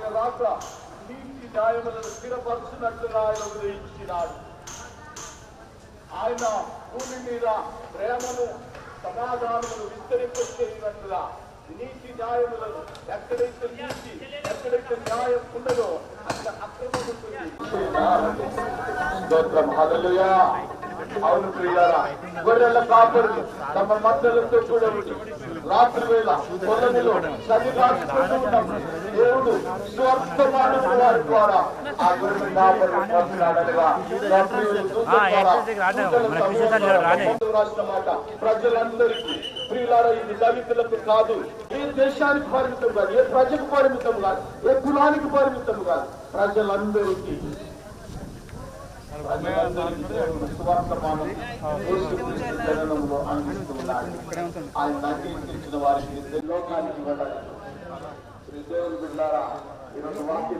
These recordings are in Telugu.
ఆయన రాక నీతి న్యాయములను స్థిరపరచునట్లుగా ఆయన ఉదయించినాడు. ఆయన భూమి మీద ప్రేమను సమాధానమును విస్తరింపచేసినట్లుగా నీతి న్యాయములను ఎక్కడైతే నీతి ఎక్కడైతే న్యాయం ఉండదో అక్కడ అక్రమం ఉంటుంది. హల్లెలూయా. అవును ప్రియులారా, గొర్రెల కాపరులు తమ మందలతో కూడా రాత్రి వేళ పొలంలో చలి కాచుకుంటూ ఉన్నప్పుడు దేవుడు స్వార్థమాడిన వారి ద్వారా ఆ గొర్రెల కాపరులు పంపినాడనగా రాసిన మాట ప్రజలందరికీ. ప్రియులారా, ఇది దళితులకు కాదు, ఏ దేశానికి పరిమితం కాదు, ఏ ప్రజకు పరిమితం కాదు, ఏ కులానికి పరిమితం కాదు, ప్రజలందరికీ జననంలో అందిస్తున్నాడు. ఆయన అంగీకరించిన వారికి లోకానికి వెళ్ళాలి. దేవుని బిడ్డలారా, ఈరోజు వాక్యం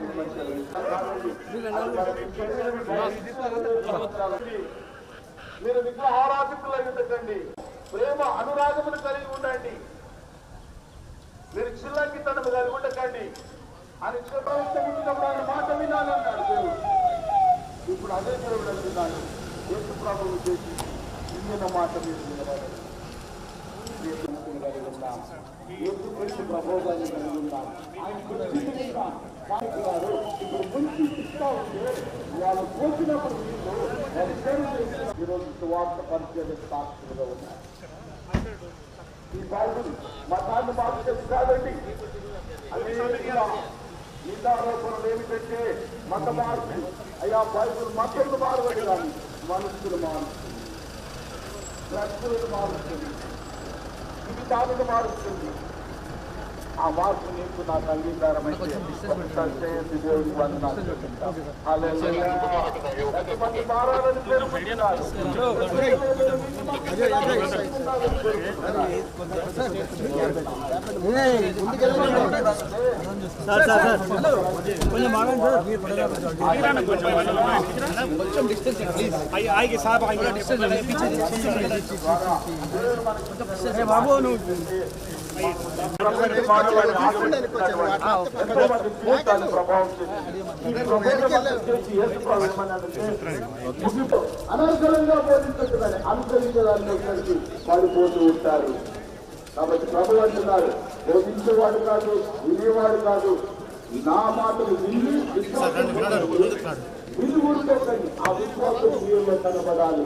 మీరు విగ్రహారాధికులై ఉండకండి, ప్రేమ అనురాగములు కలిగి ఉండండి, మీరు చిల్లంకితనము కలిగి ఉండకండి అని ప్రవేశించినప్పుడు ఆయన మాట వినాలన్నాడు దేవుడు. ఇప్పుడు అదే దేవుడు అంటున్నాడు, యేసు ప్రభువు చేసి ఇంగిన మాట మీరు వినబడాలి. యేసు క్రీస్తు ప్రభువుగానే కలిగి ఉన్నాం. ఇప్పుడు మంచి ఇస్తా ఉంటే వాళ్ళు పోసినప్పుడు ఈరోజు సువార్త పరిచయం సాక్షులుగా ఉన్నారు. ఈ బైబిల్ మతాన్ని మార్చేది కాదండి. నిందారోపణలు ఏమిటంటే మత మార్పు. అయ్యా, బైబిల్ మతలు మారవడి కానీ మనుషులు మారుస్తుంది, ప్రజలను మారుస్తుంది, జీవితాలను మారుస్తుంది. ఆ మార్పు నీకు నాకు అంగీకారమైతే దేవుడికి వందనాలు. ఎంతమంది మారాలని పేర్కొంటున్నారు. అనర్గళంగా బోధించుకుంటున్నారు, అనుసరించడానికి పడిపోతూ ఉంటారు. కాబట్టి ప్రభు అంటున్నారు, బోధించేవాడు కాదు, వినేవాడు కాదు, నా మాటలు విని విశ్వాసం విని ఊరుకోకండి. ఆ విశ్వాసం జీవుల్లో కనబడాలి.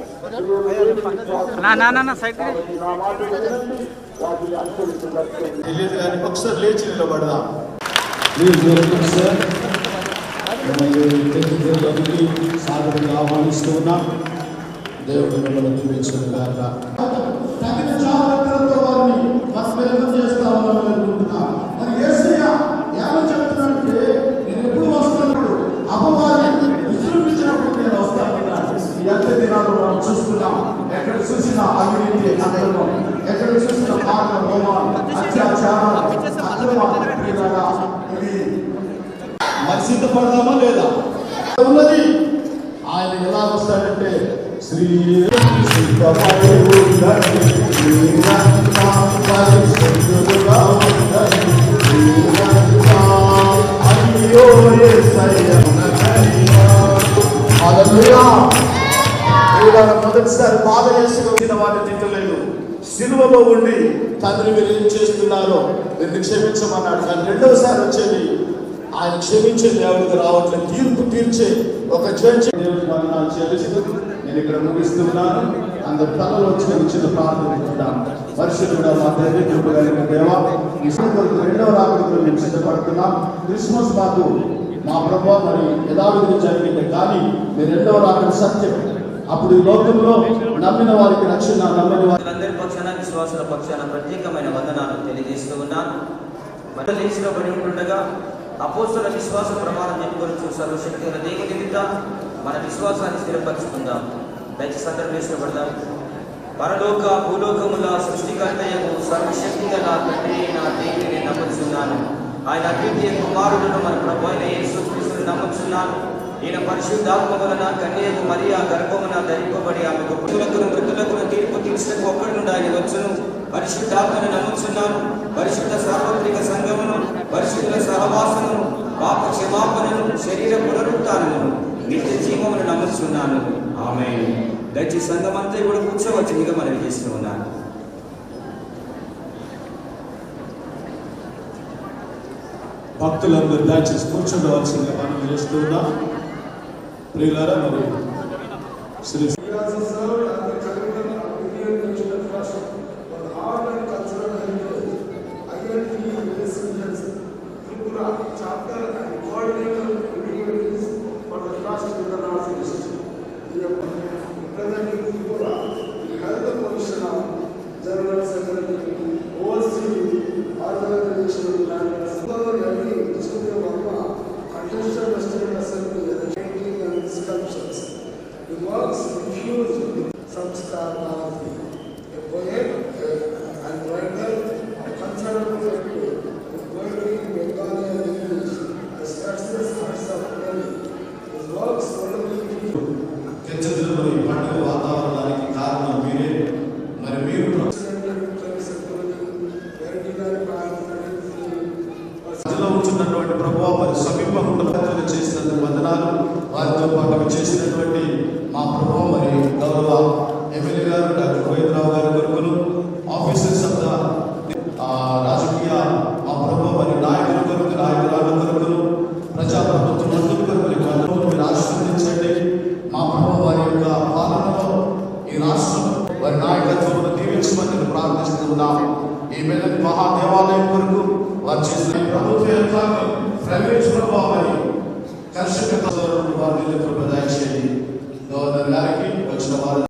నా మాటలు వినండి, వాటిని అనుసరిస్తున్నారు. తెలియదు కానీ ఒకసారి లేచి నిలబడదాం. సాగరంగా ఆహ్వానిస్తూ ఉన్నాం. దేవుడు మిమ్మల్ని దీవించుగాక. తగిన జాగ్రత్తలతో వారిని పరిశీలన చేస్తా ఉన్నామని అనుకుంటున్నాం. మరి యేసయ్య ఏమని చెప్తున్నాడంటే, నేను ఎప్పుడు వస్తున్నాడు అపవాది విజృంభించినప్పుడు నేను వస్తానన్నాడు. ఈ అంత్య దినాల్లో మనం చూస్తున్నాం, ఎక్కడ చూసిన అవినీతి అక్రమం, ఎక్కడ చూసిన పాట హోమాలు, అత్యాచారాలు, మరి సిద్ధపడదామా లేదా ఉన్నది. ఆయన ఎలా వస్తాడంటే శ్రీ మొదటిసారి బాధ చేసుకున్న వారిని తిట్టలేదు. సిలువలో ఉండి తండ్రి మీరు ఏం చేస్తున్నారో మీరు క్షమించమన్నాడు. కానీ రెండవసారి వచ్చేది ఆయన క్షమించే దేవుడికి రావట్లేదు, తీర్పు తీర్చే ఒక జడ్జి. నేను ఇక్కడ ముగిస్తున్నాను. అందరు తలలో చిన్న ప్రార్థన పరిశుద్ధుడా మా తండ్రి కృప కలిగిన దేవా, ఈ సందర్భంలో రెండవ రాకడకు మేము సిద్ధపడుతున్నాం. క్రిస్మస్ మాకు మా ప్రభావ మరి యథావిధిగా జరిగింది, కానీ మీ రెండవ రాకడ సత్యం. అప్పుడు ఈ లోకంలో నమ్మిన వారికి రక్షణ, నమ్మని వారి పక్షాన విశ్వాసుల పక్షాన ప్రత్యేకమైన వందనాలు తెలియజేస్తూ ఉన్నాను. మరి లేచినబడి ఉంటుండగా అపోస్తల విశ్వాస ప్రమాణం చెప్పుకొని సర్వశక్తి గల దేవుని నిమిత్తం మన విశ్వాసాన్ని స్థిరపరుచుకుందాం. దయచేసి అందరూ లేచినబడదాం. పరలోక భూలోకముల సృష్టికర్తయకు సర్వశక్తి గల తండ్రి నా దేవుని నమ్ముచున్నాను. ఆయన అద్వితీయ కుమారుడును మన ప్రభు అయిన యేసుక్రీస్తుని నమ్ముచున్నాను. ఈయన పరిశుద్ధాత్మ వలన కన్యకు మరియా గర్భమున ధరింపబడి ఆమెకు మృతులకు తీర్పు తీర్చడానికి ఒక్కడి నుండి ఆయన వచ్చును. పరిశుద్ధాత్మను నమ్ముచున్నాను. పరిశుద్ధ సార్వత్రిక సంఘమును, పరిశుద్ధుల సహవాసమును, పాప శరీర పునరుత్థానము నిత్య జీవమును నమ్ముచున్నాను. ఆమేన్. దయచేసి సంఘమంతా కూడా కూర్చోవచ్చునిగా మనవి చేస్తూ ఉన్నాను. భక్తులందరూ దయచేసి కూర్చోవలసిందిగా మనం చేస్తూ ఉన్నాం. ప్రియులారా, మరి శ్రీ కెచ్చదులోని పండుగ వాతావరణానికి కారణం మీరే. మరి మీరు ప్రజలో ఉంటున్నటువంటి ప్రభువా, మరి సమీపంగా చేసినందుకు వందనాలు. వారితో పాటు చేసినటువంటి మా ప్రభువా, మరి గౌరవ ఎమ్మెల్యే గారు డాక్టర్ గోవిందరావు గారి కొరకులు, ఆఫీసర్స్ ఆఫ్ ద రాజకీయ మా ప్రభువా, మరి నాయకుల కొరకు, నాయకురాల కొరకులు, ప్రజాప్రభుత్వం మంత్రుల కొరకు మీరు ఆశీర్వదించండి. మా ప్రభువా, వారి యొక్క పాలనలో ఈ రాష్ట్రం వారి నాయకత్వంలో దీవించమని నేను ప్రార్థిస్తున్నాం. ఈ మెల్లటి మహాదేవాలయం కొరకు వారు చేసిన ప్రభుత్వ యంత్రాంగం, ప్రైవేట్ ప్రభావం, కర్షక వారి కృప దయచేయండి. గవర్నర్ గారికి వచ్చిన వారు